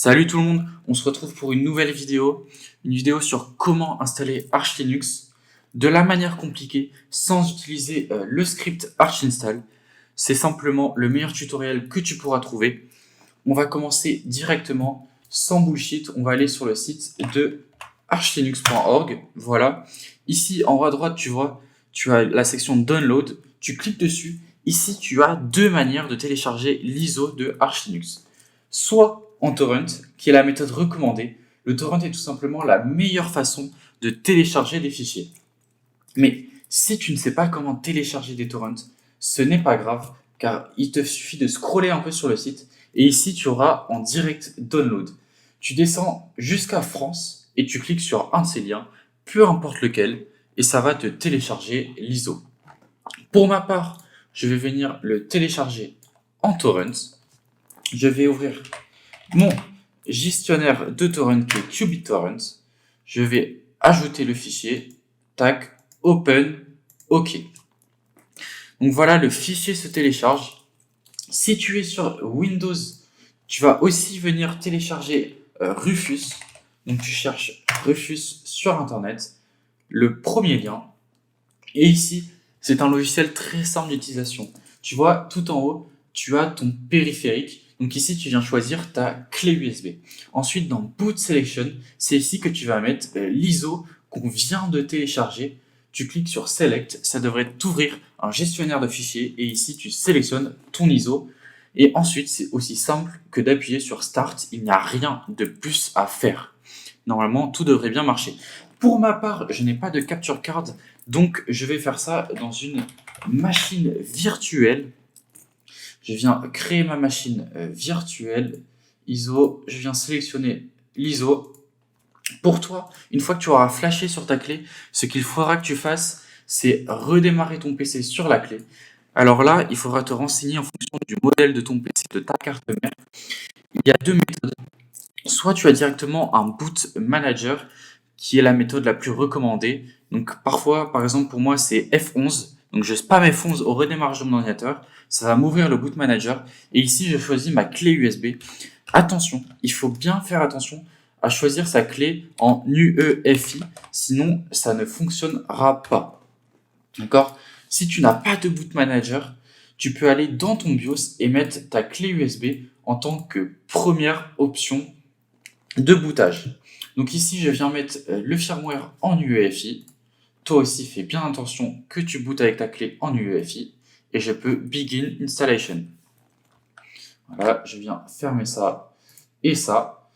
Salut tout le monde, on se retrouve pour une nouvelle vidéo, sur comment installer Arch Linux de la manière compliquée sans utiliser le script Arch Install. C'est simplement le meilleur tutoriel que tu pourras trouver. On va commencer directement, sans bullshit, on va aller sur le site de archlinux.org. Voilà, ici en haut à droite, tu vois, tu as la section Download, tu cliques dessus. Ici, tu as deux manières de télécharger l'ISO de Arch Linux. Soit en torrent, qui est la méthode recommandée. Le torrent est tout simplement la meilleure façon de télécharger des fichiers. Mais si tu ne sais pas comment télécharger des torrents, ce n'est pas grave, car il te suffit de scroller un peu sur le site, et ici tu auras en direct download. Tu descends jusqu'à France, et tu cliques sur un de ces liens, peu importe lequel, et ça va te télécharger l'ISO. Pour ma part, je vais venir le télécharger en torrent. Je vais ouvrir mon gestionnaire de torrent qui est QBitTorrent. Je vais ajouter le fichier, tac, open, ok. Donc voilà, le fichier se télécharge. Si tu es sur Windows, tu vas aussi venir télécharger Rufus. Donc tu cherches Rufus sur Internet, le premier lien. Et ici, c'est un logiciel très simple d'utilisation. Tu vois, tout en haut, tu as ton périphérique. Donc ici, tu viens choisir ta clé USB. Ensuite, dans Boot Selection, c'est ici que tu vas mettre l'ISO qu'on vient de télécharger. Tu cliques sur Select, ça devrait t'ouvrir un gestionnaire de fichiers et ici, tu sélectionnes ton ISO. Et ensuite, c'est aussi simple que d'appuyer sur Start. Il n'y a rien de plus à faire. Normalement, tout devrait bien marcher. Pour ma part, je n'ai pas de capture card, donc je vais faire ça dans une machine virtuelle. Je viens créer ma machine virtuelle, ISO, je viens sélectionner l'ISO. Pour toi, une fois que tu auras flashé sur ta clé, ce qu'il faudra que tu fasses, c'est redémarrer ton PC sur la clé. Alors là, il faudra te renseigner en fonction du modèle de ton PC, de ta carte mère. Il y a deux méthodes. Soit tu as directement un boot manager, qui est la méthode la plus recommandée. Donc parfois, par exemple pour moi, c'est F11. Donc je spam F11 au redémarrage de mon ordinateur. Ça va m'ouvrir le boot manager. Et ici, je choisis ma clé USB. Attention, il faut bien faire attention à choisir sa clé en UEFI. Sinon, ça ne fonctionnera pas. D'accord? Si tu n'as pas de boot manager, tu peux aller dans ton BIOS et mettre ta clé USB en tant que première option de bootage. Donc ici, je viens mettre le firmware en UEFI. Toi aussi, fais bien attention que tu bootes avec ta clé en UEFI. Et je peux Begin Installation. Voilà, je viens fermer ça et ça.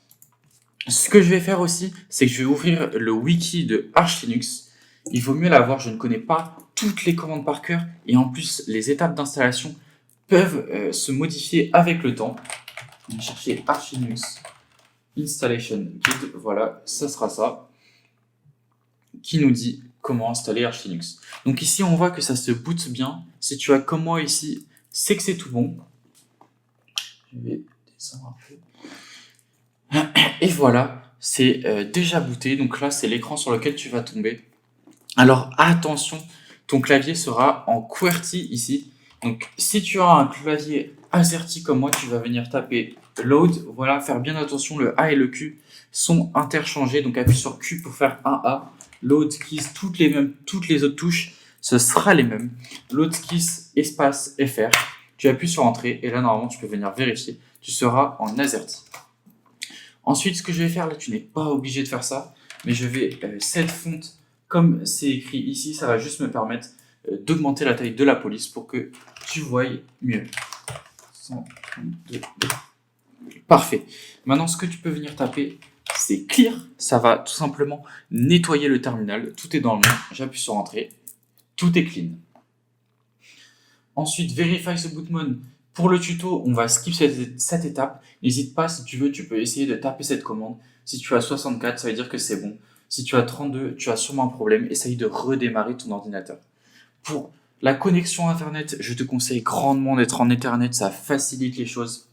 Ce que je vais faire aussi, c'est que je vais ouvrir le wiki de Arch Linux. Il vaut mieux l'avoir, je ne connais pas toutes les commandes par cœur. Et en plus, les étapes d'installation peuvent se modifier avec le temps. On va chercher Arch Linux Installation Guide, voilà, ça sera ça, qui nous dit comment installer Arch Linux. Donc ici, on voit que ça se boot bien. Si tu as comme moi ici, c'est que c'est tout bon. Je vais descendre un peu. Et voilà, c'est déjà booté. Donc là, c'est l'écran sur lequel tu vas tomber. Alors attention, ton clavier sera en QWERTY ici. Donc si tu as un clavier AZERTY comme moi, tu vas venir taper load. Voilà, faire bien attention, le A et le Q sont interchangés. Donc appuie sur Q pour faire un A. Load keys, toutes les autres touches, ce sera les mêmes. Load keys espace FR. Tu appuies sur entrée et là normalement tu peux venir vérifier. Tu seras en AZERTY. Ensuite, ce que je vais faire là, tu n'es pas obligé de faire ça, mais je vais cette fonte comme c'est écrit ici, ça va juste me permettre d'augmenter la taille de la police pour que tu voies mieux. 132. Parfait. Maintenant, ce que tu peux venir taper, c'est clear. Ça va tout simplement nettoyer le terminal. Tout est dans le nom. J'appuie sur entrée. Tout est clean. Ensuite, verify the boot mode. Pour le tuto, on va skip cette étape. N'hésite pas, si tu veux, tu peux essayer de taper cette commande. Si tu as 64, ça veut dire que c'est bon. Si tu as 32, tu as sûrement un problème. Essaye de redémarrer ton ordinateur. Pour la connexion Internet, je te conseille grandement d'être en Ethernet. Ça facilite les choses.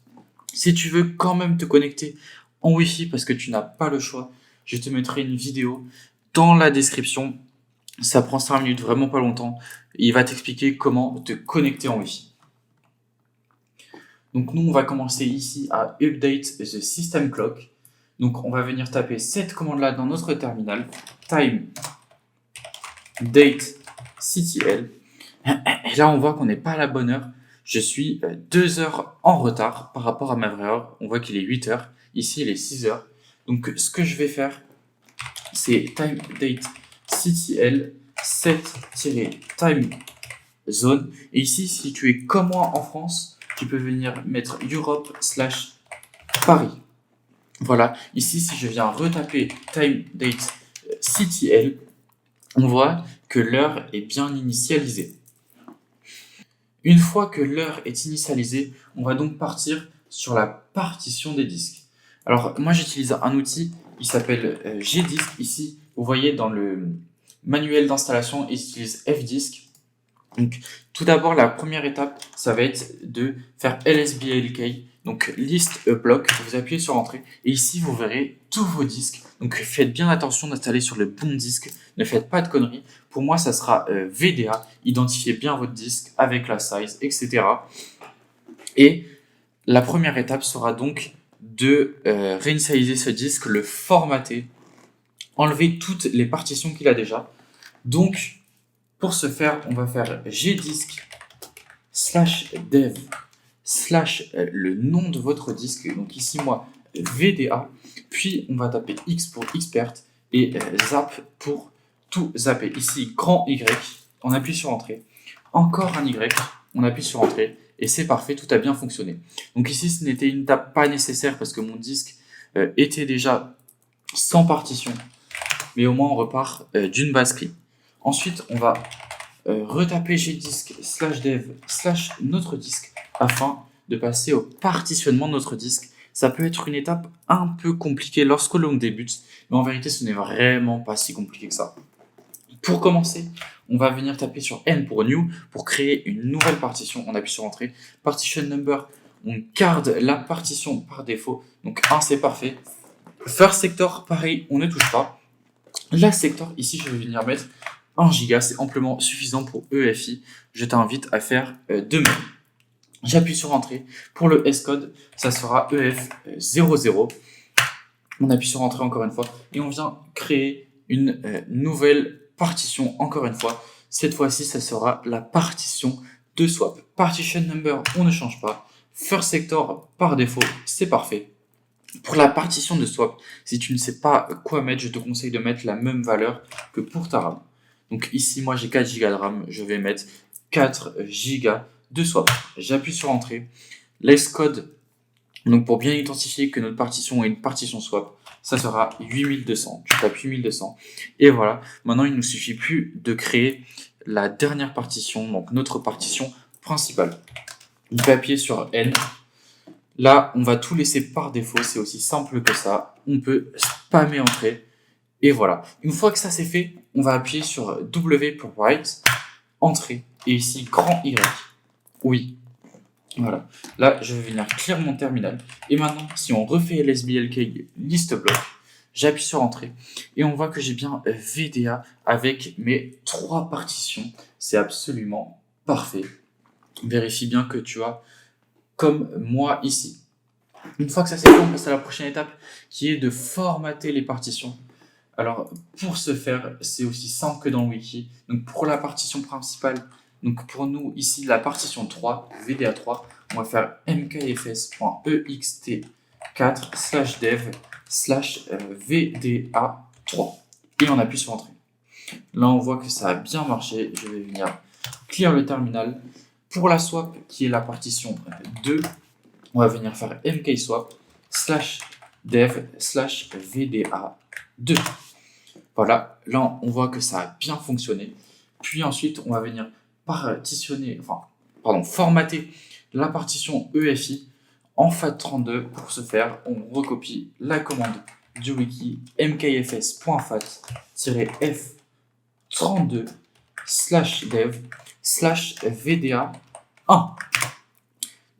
Si tu veux quand même te connecter en Wi-Fi parce que tu n'as pas le choix, je te mettrai une vidéo dans la description. Ça prend 5 minutes, vraiment pas longtemps. Il va t'expliquer comment te connecter en Wi-Fi. Donc nous, on va commencer ici à update the system clock. Donc on va venir taper cette commande-là dans notre terminal, time date ctl. Et là, on voit qu'on n'est pas à la bonne heure. Je suis 2 heures en retard par rapport à ma vraie heure. On voit qu'il est 8 heures. Ici, il est 6 heures. Donc ce que je vais faire, c'est time date ctl set-time zone. Et ici, si tu es comme moi en France, tu peux venir mettre Europe/Paris. Voilà, ici, si je viens retaper time date ctl, on voit que l'heure est bien initialisée. Une fois que l'heure est initialisée, on va donc partir sur la partition des disques. Alors, moi, j'utilise un outil qui s'appelle Gdisk. Ici, vous voyez dans le manuel d'installation, il utilise Fdisk. Donc, tout d'abord, la première étape, ça va être de faire lsblk, donc list a block. Vous appuyez sur entrée et ici, vous verrez tous vos disques. Donc, faites bien attention d'installer sur le bon disque. Ne faites pas de conneries. Pour moi, ça sera VDA. Identifiez bien votre disque avec la size, etc. Et la première étape sera donc de réinitialiser ce disque, le formater, enlever toutes les partitions qu'il a déjà. Donc, pour ce faire, on va faire gdisk/dev/ le nom de votre disque. Donc ici, moi, VDA. Puis, on va taper X pour expert et zap pour tout zapper. Ici, grand Y, on appuie sur entrée. Encore un Y, on appuie sur entrée. Et c'est parfait, tout a bien fonctionné. Donc ici, ce n'était une étape pas nécessaire parce que mon disque était déjà sans partition. Mais au moins, on repart d'une base clean. Ensuite, on va retaper gdisk/dev/ notre disque afin de passer au partitionnement de notre disque. Ça peut être une étape un peu compliquée lorsque l'on débute, mais en vérité, ce n'est vraiment pas si compliqué que ça. Pour commencer, on va venir taper sur N pour New pour créer une nouvelle partition. On appuie sur Entrée. Partition number, on garde la partition par défaut. Donc 1, c'est parfait. First sector, pareil, on ne touche pas. La sector, ici, je vais venir mettre 1 giga, c'est amplement suffisant pour EFI. Je t'invite à faire de même. J'appuie sur Entrée. Pour le S-code, ça sera EF00. On appuie sur Entrée encore une fois et on vient créer une nouvelle partition encore une fois. Cette fois-ci, ça sera la partition de swap. Partition number, on ne change pas. First sector, par défaut, c'est parfait. Pour la partition de swap, si tu ne sais pas quoi mettre, je te conseille de mettre la même valeur que pour ta RAM. Donc ici, moi j'ai 4 Go de RAM, je vais mettre 4 Go de swap. J'appuie sur Entrée. L'S-code, donc pour bien identifier que notre partition est une partition swap, ça sera 8200. Tu tapes 8200. Et voilà, maintenant il ne nous suffit plus de créer la dernière partition, donc notre partition principale. On peut appuyer sur N. Là, on va tout laisser par défaut, c'est aussi simple que ça. On peut spammer Entrée. Et voilà. Une fois que ça c'est fait, on va appuyer sur W pour write, Entrée, et ici grand Y. Oui. Voilà. Là, je vais venir clear mon terminal. Et maintenant, si on refait lsblk list block, j'appuie sur Entrée. Et on voit que j'ai bien VDA avec mes 3 partitions. C'est absolument parfait. Vérifie bien que tu as comme moi ici. Une fois que ça c'est fait, on passe à la prochaine étape qui est de formater les partitions. Alors, pour ce faire, c'est aussi simple que dans le wiki. Donc, pour la partition principale, donc pour nous, ici, la partition 3, VDA3, on va faire mkfs.ext4/dev/VDA3. Et on appuie sur Entrée. Là, on voit que ça a bien marché. Je vais venir clear le terminal. Pour la swap, qui est la partition 2, on va venir faire mkswap/dev/VDA2. Voilà, là on voit que ça a bien fonctionné. Puis ensuite, on va venir formater la partition EFI en FAT32. Pour ce faire, on recopie la commande du wiki mkfs.fat-dev/VDA1.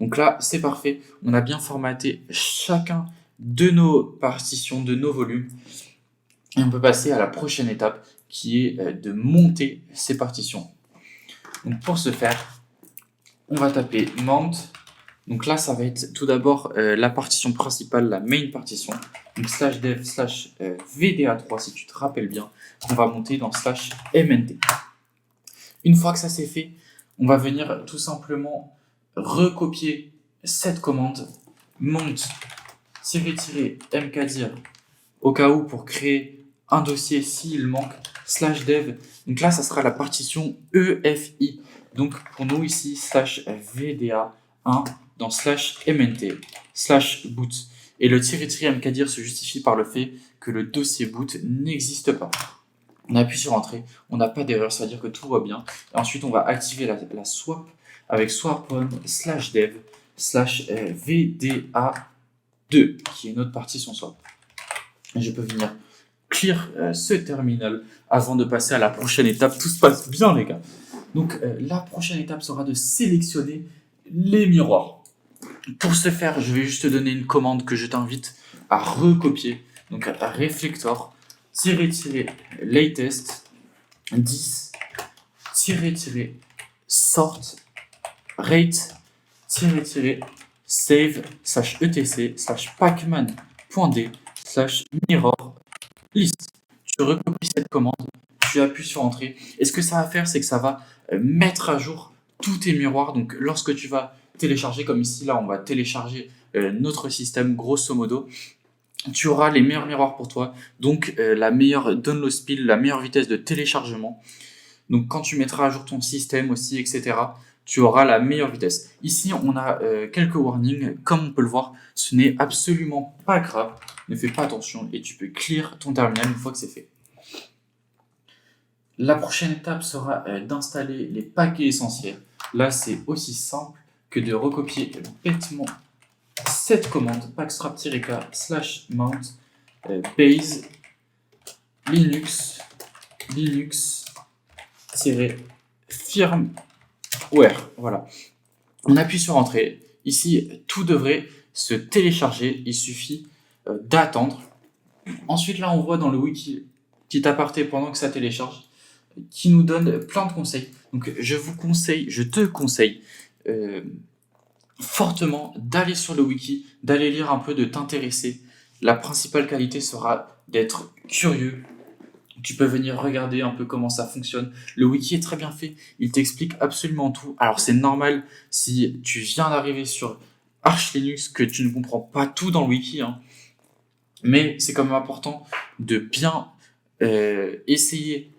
Donc là, c'est parfait. On a bien formaté chacun de nos partitions, de nos volumes. Et on peut passer à la prochaine étape qui est de monter ces partitions. Donc pour ce faire, on va taper mount Donc là, ça va être tout d'abord la partition principale, la main partition. Donc slash dev slash VDA3, si tu te rappelles bien, on va monter dans slash MNT. Une fois que ça c'est fait, on va venir tout simplement recopier cette commande mont-mkdir au cas où pour créer un dossier s'il manque slash dev. Donc là, ça sera la partition EFI. Donc pour nous ici, slash VDA1 dans slash MNT slash boot. Et le -mkdir se justifie par le fait que le dossier boot n'existe pas. On appuie sur Entrée, on n'a pas d'erreur, ça veut dire que tout va bien. Et ensuite, on va activer la swap avec swap on slash dev slash VDA2, qui est notre partition swap. Et je peux venir clear ce terminal avant de passer à la prochaine étape. Tout se passe bien, les gars. Donc, la prochaine étape sera de sélectionner les miroirs. Pour ce faire, je vais juste te donner une commande que je t'invite à recopier. Donc, à reflector latest 10 sort rate save etc pacman.d mirror list. Tu recopies cette commande, tu appuies sur entrée, et ce que ça va faire, c'est que ça va mettre à jour tous tes miroirs. Donc lorsque tu vas télécharger, comme ici là on va télécharger notre système grosso modo, tu auras les meilleurs miroirs pour toi, donc la meilleure download speed, la meilleure vitesse de téléchargement. Donc quand tu mettras à jour ton système aussi, etc., tu auras la meilleure vitesse. Ici, on a quelques warnings. Comme on peut le voir, ce n'est absolument pas grave. Ne fais pas attention et tu peux clear ton terminal une fois que c'est fait. La prochaine étape sera d'installer les paquets essentiels. Là, c'est aussi simple que de recopier bêtement cette commande packstrap-k /mount base linux-firmware. Voilà. On appuie sur Entrée. Ici, tout devrait se télécharger. Il suffit d'attendre. Ensuite, là, on voit dans le wiki, petit aparté pendant que ça télécharge, qui nous donne plein de conseils. Donc, je te conseille fortement d'aller sur le wiki, d'aller lire un peu, de t'intéresser. La principale qualité sera d'être curieux. Tu peux venir regarder un peu comment ça fonctionne. Le wiki est très bien fait, il t'explique absolument tout. Alors c'est normal si tu viens d'arriver sur Arch Linux que tu ne comprends pas tout dans le wiki, hein. Mais c'est quand même important de bien essayer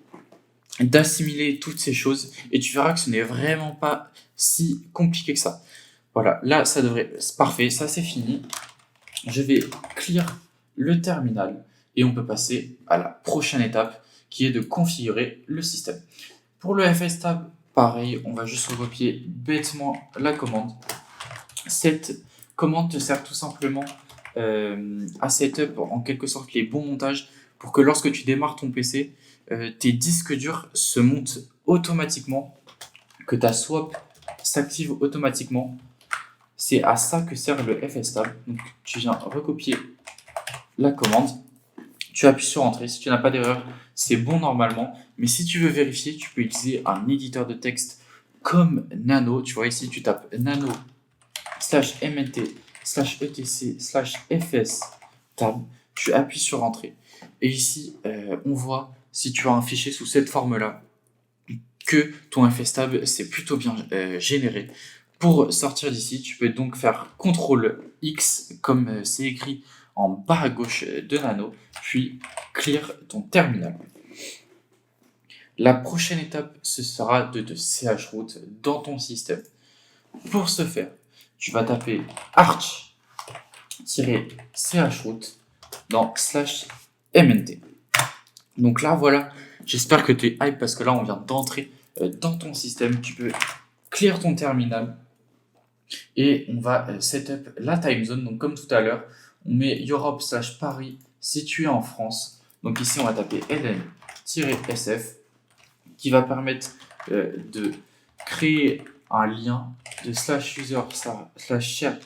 d'assimiler toutes ces choses et tu verras que ce n'est vraiment pas si compliqué que ça. Voilà, là ça devrait... C'est parfait, ça c'est fini. Je vais clear le terminal et on peut passer à la prochaine étape qui est de configurer le système. Pour le fstab, pareil, on va juste recopier bêtement la commande. Cette commande te sert tout simplement à setup en quelque sorte les bons montages pour que lorsque tu démarres ton PC, tes disques durs se montent automatiquement, que ta swap s'active automatiquement. C'est à ça que sert le fstab. Donc tu viens recopier la commande, tu appuies sur Entrée. Si tu n'as pas d'erreur, c'est bon normalement. Mais si tu veux vérifier, tu peux utiliser un éditeur de texte comme Nano. Tu vois ici, tu tapes nano /mnt /etc /fs tab. Tu appuies sur Entrée. Et ici, on voit, si tu as un fichier sous cette forme-là, que ton fstab s'est plutôt bien généré. Pour sortir d'ici, tu peux donc faire CTRL-X, comme c'est écrit en bas à gauche de Nano, puis clear ton terminal. La prochaine étape, ce sera de te chroot dans ton système. Pour ce faire, tu vas taper arch-chroot dans /mnt. Donc là, voilà, j'espère que tu es hype parce que là, on vient d'entrer dans ton système. Tu peux clear ton terminal et on va setup la time zone. Donc comme tout à l'heure, on met Europe /Paris situé en France. Donc ici, on va taper ln-sf qui va permettre de créer un lien de /user /share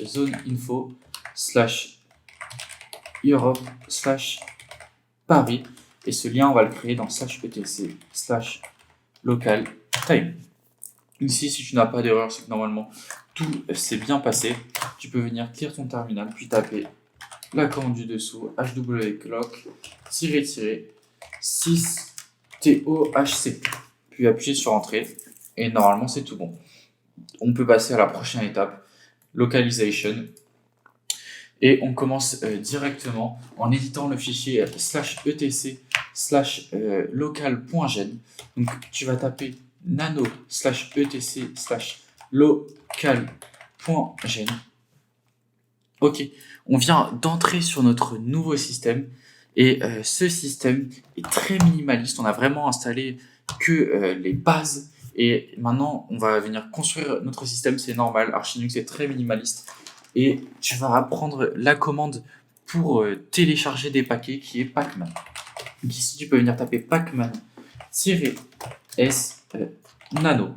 /zone info /Europe /Paris. Et ce lien, on va le créer dans /etc /local time. Ici, si tu n'as pas d'erreur, c'est que normalement tout s'est bien passé. Tu peux venir clear ton terminal, puis taper la commande du dessous, hwclock, tirer, 6 TOHC, puis appuyer sur entrée, et normalement c'est tout bon. On peut passer à la prochaine étape, localization, et on commence directement en éditant le fichier /etc/local.gen. Donc tu vas taper nano/etc/local.gen. Ok, on vient d'entrer sur notre nouveau système et ce système est très minimaliste. On a vraiment installé que les bases et maintenant on va venir construire notre système. C'est normal, Arch Linux est très minimaliste et tu vas apprendre la commande pour télécharger des paquets qui est pacman. Donc ici tu peux venir taper pacman-s nano.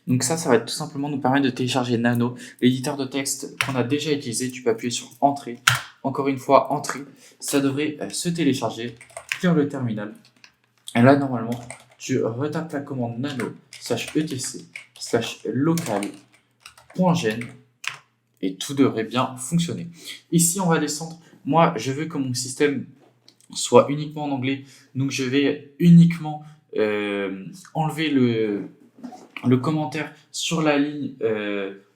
Donc ça va tout simplement nous permettre de télécharger Nano, l'éditeur de texte qu'on a déjà utilisé. Tu peux appuyer sur Entrée. Encore une fois, Entrée. Ça devrait se télécharger. Clear le terminal. Et là, normalement, tu retapes la commande nano/etc/local.gen et tout devrait bien fonctionner. Ici, on va descendre. Moi, je veux que mon système soit uniquement en anglais. Donc, je vais uniquement enlever le commentaire sur la ligne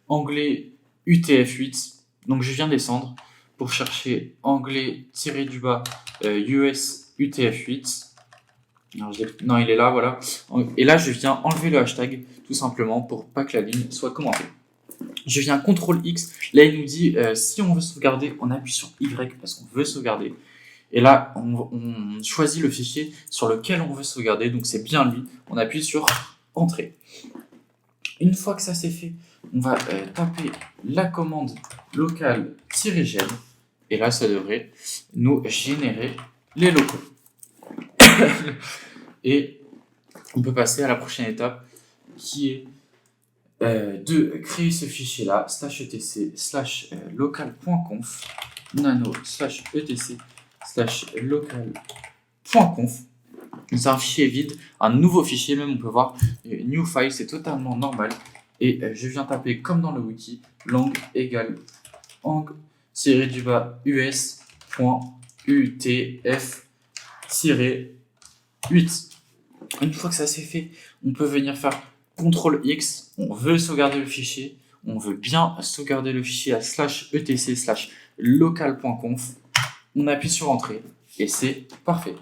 anglais UTF-8. Donc je viens descendre pour chercher anglais-du-bas US UTF-8. Non, il est là, voilà. Et là, je viens enlever le hashtag, tout simplement, pour pas que la ligne soit commentée. Je viens CTRL-X. Là, il nous dit, si on veut sauvegarder, on appuie sur Y parce qu'on veut sauvegarder. Et là, on choisit le fichier sur lequel on veut sauvegarder. Donc c'est bien lui. On appuie sur Entrée. Une fois que ça c'est fait, on va taper la commande locale-gen et là ça devrait nous générer les locaux. Et on peut passer à la prochaine étape qui est de créer ce fichier là /etc/local.conf nano/etc/local.conf. C'est un fichier vide, un nouveau fichier même, on peut voir new file, c'est totalement normal. Et je viens taper comme dans le wiki, lang égale ang-us.utf-8. Une fois que ça c'est fait, on peut venir faire CTRL X, on veut sauvegarder le fichier, on veut bien sauvegarder le fichier à /etc/local.conf, on appuie sur Entrée et c'est parfait.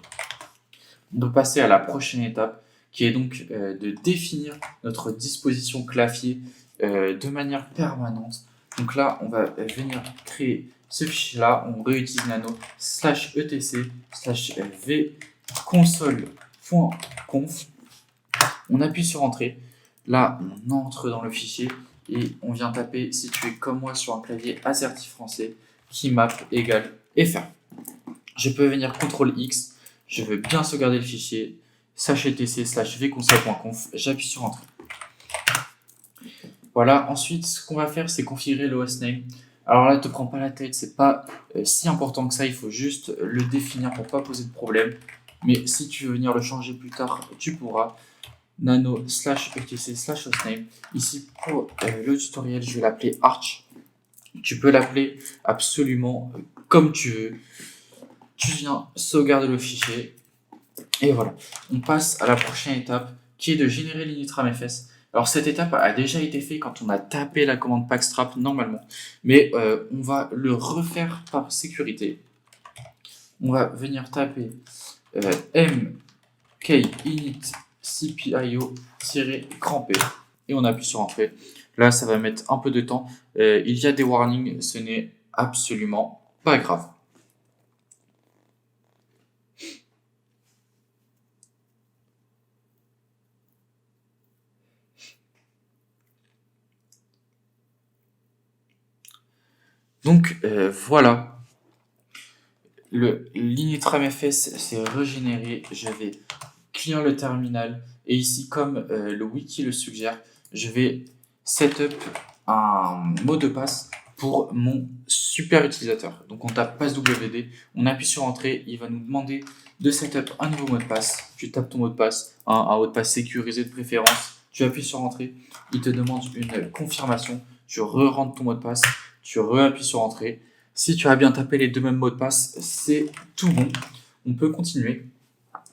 On peut passer à la prochaine étape qui est donc de définir notre disposition clavier de manière permanente. Donc là, on va venir créer ce fichier-là. On réutilise nano /etc/v-console.conf. On appuie sur Entrée. Là, on entre dans le fichier et on vient taper, si tu es comme moi sur un clavier AZERTY français, keymap égale fr. Je peux venir CTRL X. Je veux bien sauvegarder le fichier /etc/vconsole.conf, j'appuie sur Entrée. Voilà, ensuite ce qu'on va faire c'est configurer le hostname. Alors là, ne te prends pas la tête, c'est pas si important que ça, il faut juste le définir pour pas poser de problème. Mais si tu veux venir le changer plus tard, tu pourras. nano/etc/hostname. Ici pour le tutoriel, je vais l'appeler Arch. Tu peux l'appeler absolument comme tu veux. Tu viens sauvegarder le fichier. Et voilà, on passe à la prochaine étape qui est de générer l'initramfs. Alors cette étape a déjà été faite quand on a tapé la commande packstrap normalement, mais on va le refaire par sécurité. On va venir taper mkinit-cpio-p et on appuie sur Entrée. Là ça va mettre un peu de temps, il y a des warnings, ce n'est absolument pas grave. Donc voilà, l'initramfs s'est régénéré, je vais clear le terminal et ici comme le wiki le suggère, je vais setup un mot de passe pour mon super utilisateur. Donc on tape passwd, on appuie sur Entrée, il va nous demander de setup un nouveau mot de passe, tu tapes ton mot de passe, un mot de passe sécurisé de préférence, tu appuies sur Entrée, il te demande une confirmation, tu re-rentres ton mot de passe, tu re-appuies sur Entrée. Si tu as bien tapé les deux mêmes mots de passe, c'est tout bon. On peut continuer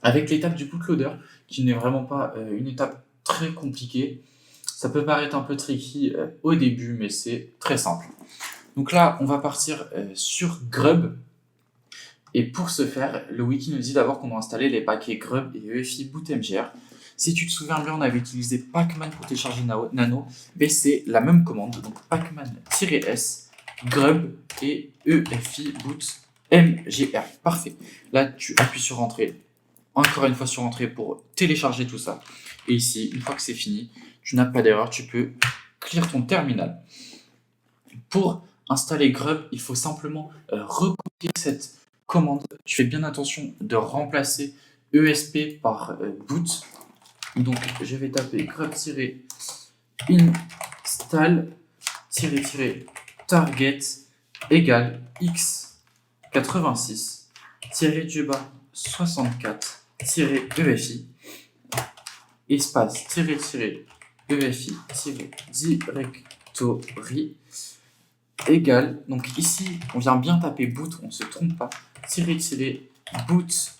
avec l'étape du bootloader, qui n'est vraiment pas une étape très compliquée. Ça peut paraître un peu tricky au début, mais c'est très simple. Donc là, on va partir sur Grub. Et pour ce faire, le wiki nous dit d'abord qu'on doit installer les paquets Grub et EFI boot MGR. Si tu te souviens bien, on avait utilisé pacman pour télécharger Nano, mais c'est la même commande, donc pacman-s, Grub et EFI boot MGR. Parfait. Là, tu appuies sur Entrée, encore une fois sur Entrée pour télécharger tout ça. Et ici, une fois que c'est fini, tu n'as pas d'erreur, tu peux clear ton terminal. Pour installer Grub, il faut simplement recopier cette commande. Tu fais bien attention de remplacer ESP par boot. Donc je vais taper grub-install-target égale x86-64-EFI espace EFI-directory égale, donc ici on vient bien taper boot, on ne se trompe pas, boot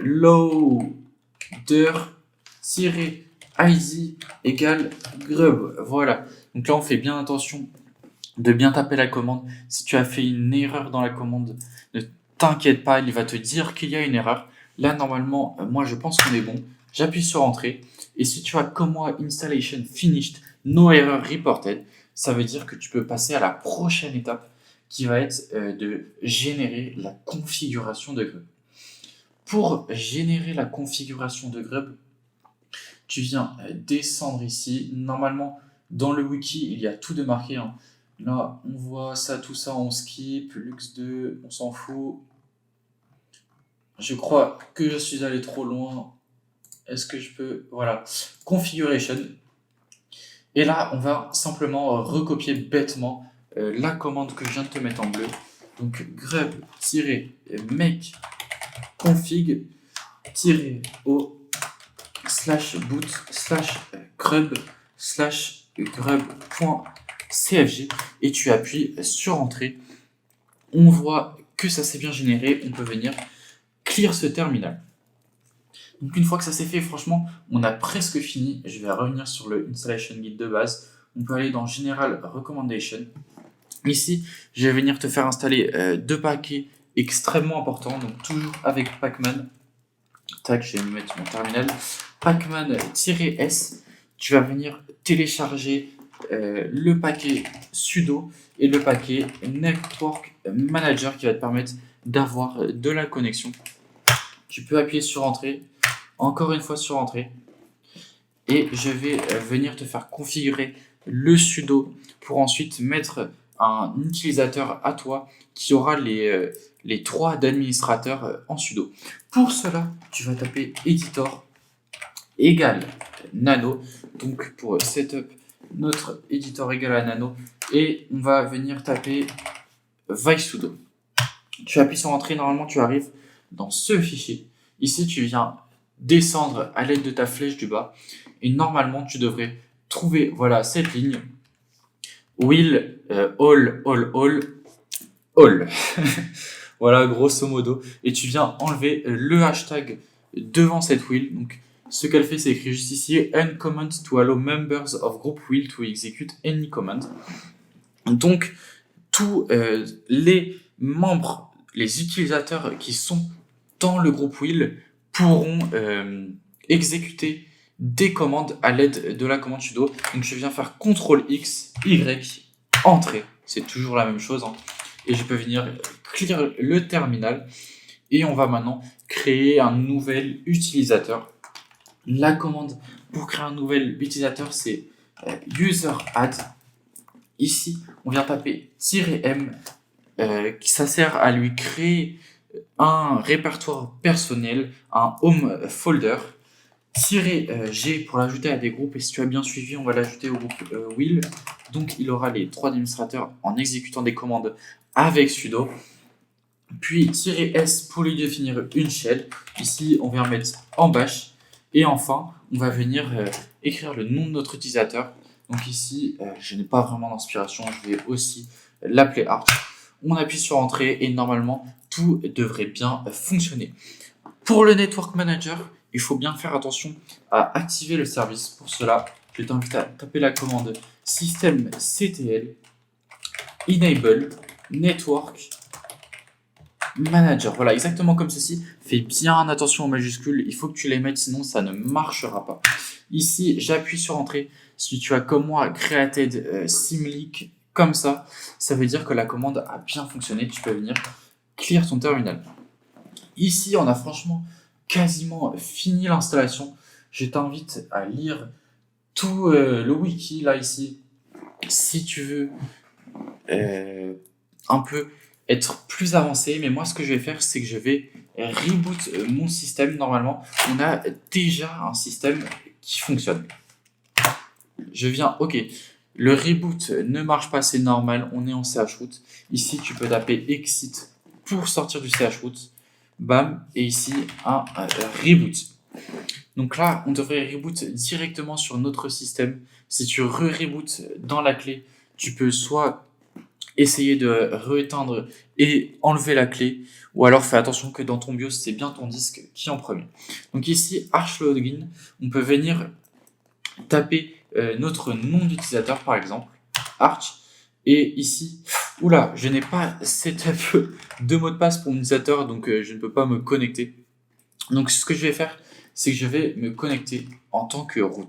loader -id égale grub. Voilà, donc là on fait bien attention de bien taper la commande. Si tu as fait une erreur dans la commande, ne t'inquiète pas, il va te dire qu'il y a une erreur. Là normalement, moi je pense qu'on est bon. J'appuie sur Entrée, et si tu as comme moi installation finished, no error reported, ça veut dire que tu peux passer à la prochaine étape qui va être de générer la configuration de Grub. Pour générer la configuration de Grub, tu viens descendre ici. Normalement, dans le wiki, il y a tout de marqué. Hein. Là, on voit ça, tout ça, on skip. Lux 2, on s'en fout. Je crois que je suis allé trop loin. Est-ce que je peux... Voilà. Configuration. Et là, on va simplement recopier bêtement la commande que je viens de te mettre en bleu. Donc, grub-make config-o /boot/grub/grub.cfg et tu appuies sur Entrée. On voit que ça s'est bien généré. On peut venir clear ce terminal. Donc une fois que ça s'est fait, franchement, on a presque fini. Je vais revenir sur le installation guide de base. On peut aller dans General Recommendation. Ici, je vais venir te faire installer deux paquets extrêmement importants. Donc toujours avec pacman. Tac, je vais me mettre mon terminal. Pacman-s. Tu vas venir télécharger le paquet sudo et le paquet network manager qui va te permettre d'avoir de la connexion. Tu peux appuyer sur Entrée. Encore une fois sur Entrée, et je vais venir te faire configurer le sudo pour ensuite mettre un utilisateur à toi qui aura les droits d'administrateur en sudo. Pour cela, tu vas taper editor égale nano, donc pour setup notre editor égale à nano, et on va venir taper sudo. Tu appuies sur Entrée, normalement tu arrives dans ce fichier. Ici tu viens descendre à l'aide de ta flèche du bas et normalement tu devrais trouver voilà cette ligne will all voilà grosso modo, et tu viens enlever le hashtag devant cette will. Donc ce qu'elle fait, c'est écrit juste ici uncomment to allow members of group will to execute any command. Donc tous les membres, les utilisateurs qui sont dans le groupe will pourront exécuter des commandes à l'aide de la commande sudo. Donc je viens faire CTRL X, Y, Entrée. C'est toujours la même chose. Hein. Et je peux venir clear le terminal. Et on va maintenant créer un nouvel utilisateur. La commande pour créer un nouvel utilisateur, c'est user add. Ici, on vient taper -m. Ça sert à lui créer un répertoire personnel, un home folder, -g pour l'ajouter à des groupes, et si tu as bien suivi, on va l'ajouter au groupe will, donc il aura les droits d'administrateur en exécutant des commandes avec sudo, puis -s pour lui définir une shell, ici on vient mettre en bash, Et enfin, on va venir écrire le nom de notre utilisateur. Donc ici, je n'ai pas vraiment d'inspiration, je vais aussi l'appeler Arch. On appuie sur Entrée et normalement, tout devrait bien fonctionner. Pour le Network Manager, il faut bien faire attention à activer le service. Pour cela, je t'invite à taper la commande systemctl enable network manager. Voilà, exactement comme ceci. Fais bien attention aux majuscules, il faut que tu les mettes, sinon ça ne marchera pas. Ici, j'appuie sur Entrée. Si tu as comme moi created symlink comme ça veut dire que la commande a bien fonctionné. Tu peux venir clear ton terminal. Ici, on a franchement quasiment fini l'installation. Je t'invite à lire tout le wiki là ici. Si tu veux un peu être plus avancé, mais moi ce que je vais faire, c'est que je vais reboot mon système. Normalement, on a déjà un système qui fonctionne. Je viens, ok, le reboot ne marche pas, c'est normal, on est en chroot. Ici, tu peux taper exit pour sortir du chroot. Bam, et ici, un reboot. Donc là, on devrait reboot directement sur notre système. Si tu rebootes dans la clé, tu peux soit essayer de rééteindre et enlever la clé, ou alors fais attention que dans ton BIOS, c'est bien ton disque qui est en premier. Donc ici, Arch Login, on peut venir taper notre nom d'utilisateur, par exemple, Arch, et ici, oula, je n'ai pas setup de mot de passe pour mon utilisateur, donc je ne peux pas me connecter. Donc ce que je vais faire, c'est que je vais me connecter en tant que root.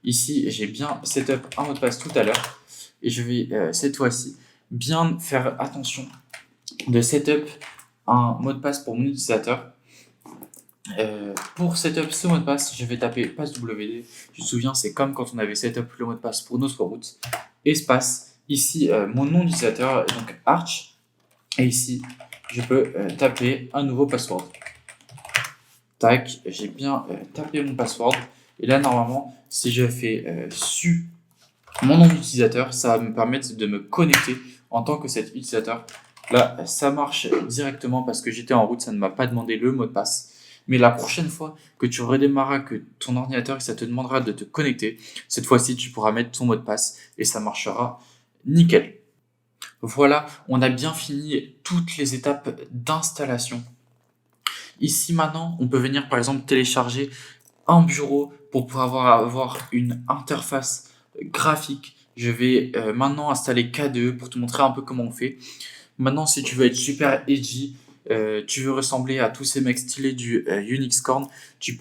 Ici, j'ai bien setup un mot de passe tout à l'heure, et je vais cette fois-ci bien faire attention de setup un mot de passe pour mon utilisateur. Pour setup ce mot de passe, je vais taper passwd. Je me souviens, c'est comme quand on avait setup le mot de passe pour notre route. Espace, ici mon nom d'utilisateur, donc Arch. Et ici, je peux taper un nouveau password. Tac, j'ai bien tapé mon password. Et là, normalement, si je fais su mon nom d'utilisateur, ça va me permettre de me connecter en tant que cet utilisateur. Là, ça marche directement parce que j'étais en route, ça ne m'a pas demandé le mot de passe. Mais la prochaine fois que tu redémarreras que ton ordinateur, ça te demandera de te connecter, cette fois-ci, tu pourras mettre ton mot de passe et ça marchera nickel. Voilà, on a bien fini toutes les étapes d'installation. Ici, maintenant, on peut venir, par exemple, télécharger un bureau pour pouvoir avoir une interface graphique. Je vais maintenant installer KDE pour te montrer un peu comment on fait. Maintenant, si tu veux être super edgy, tu veux ressembler à tous ces mecs stylés du Unixcorn, tu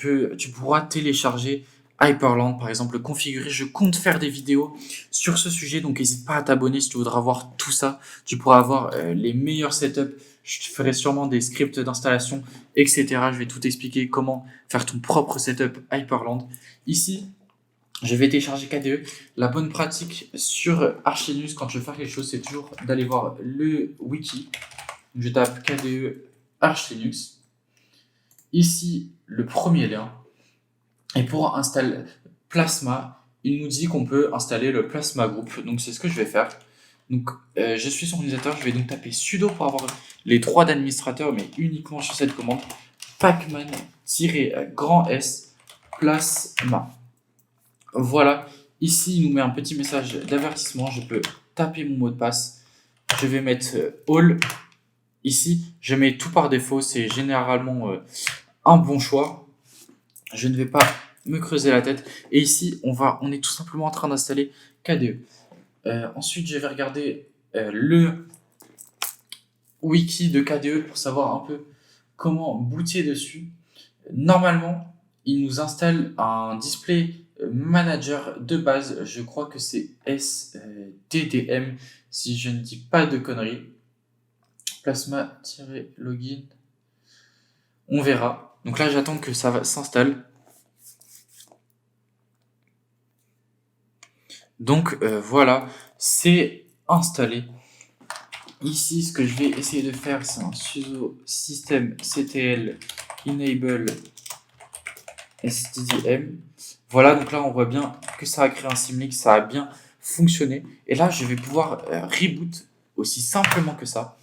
pourras télécharger Hyperland, par exemple, le configurer. Je compte faire des vidéos sur ce sujet, donc n'hésite pas à t'abonner si tu voudras voir tout ça. Tu pourras avoir les meilleurs setups. Je te ferai sûrement des scripts d'installation, etc. Je vais tout expliquer comment faire ton propre setup Hyperland. Ici, je vais télécharger KDE. La bonne pratique sur Arch Linux quand je veux faire quelque chose, c'est toujours d'aller voir le wiki. Je tape KDE Arch Linux. Ici, le premier lien. Et pour installer Plasma, il nous dit qu'on peut installer le Plasma Group. Donc c'est ce que je vais faire. Donc je suis sur l'utilisateur, je vais donc taper sudo pour avoir les droits d'administrateur, mais uniquement sur cette commande. Pacman-grand S Plasma. Voilà, ici il nous met un petit message d'avertissement, je peux taper mon mot de passe, je vais mettre all, ici je mets tout par défaut, c'est généralement un bon choix, je ne vais pas me creuser la tête, et ici on est tout simplement en train d'installer KDE. Ensuite je vais regarder le wiki de KDE pour savoir un peu comment booter dessus. Normalement, il nous installe un display manager de base, je crois que c'est SDDM si je ne dis pas de conneries. Plasma-login. On verra. Donc là, j'attends que ça s'installe. Donc voilà, c'est installé. Ici, ce que je vais essayer de faire, c'est un sudo systemctl enable SDDM. Voilà, donc là, on voit bien que ça a créé un symlink, ça a bien fonctionné. Et là, je vais pouvoir reboot aussi simplement que ça,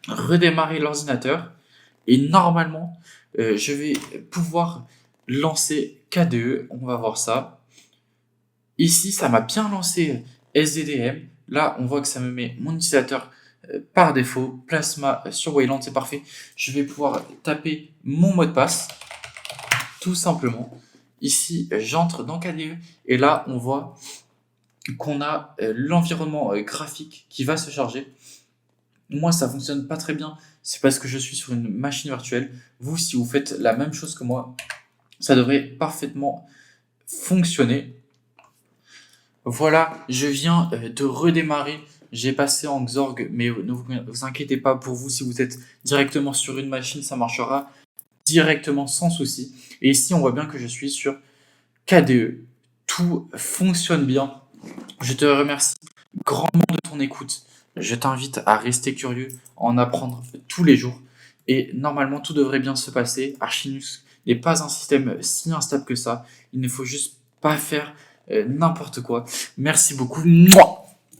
redémarrer l'ordinateur. Et normalement, je vais pouvoir lancer KDE. On va voir ça. Ici, ça m'a bien lancé SDDM. Là, on voit que ça me met mon utilisateur par défaut. Plasma sur Wayland, c'est parfait. Je vais pouvoir taper mon mot de passe, tout simplement. Ici, j'entre dans KDE et là, on voit qu'on a l'environnement graphique qui va se charger. Moi, ça fonctionne pas très bien. C'est parce que je suis sur une machine virtuelle. Vous, si vous faites la même chose que moi, ça devrait parfaitement fonctionner. Voilà, je viens de redémarrer. J'ai passé en Xorg, mais ne vous inquiétez pas, pour vous, si vous êtes directement sur une machine, ça marchera directement sans souci. Et ici, on voit bien que je suis sur KDE. Tout fonctionne bien. Je te remercie grandement de ton écoute. Je t'invite à rester curieux, à en apprendre tous les jours. Et normalement, tout devrait bien se passer. Arch Linux n'est pas un système si instable que ça. Il ne faut juste pas faire n'importe quoi. Merci beaucoup. Mouah.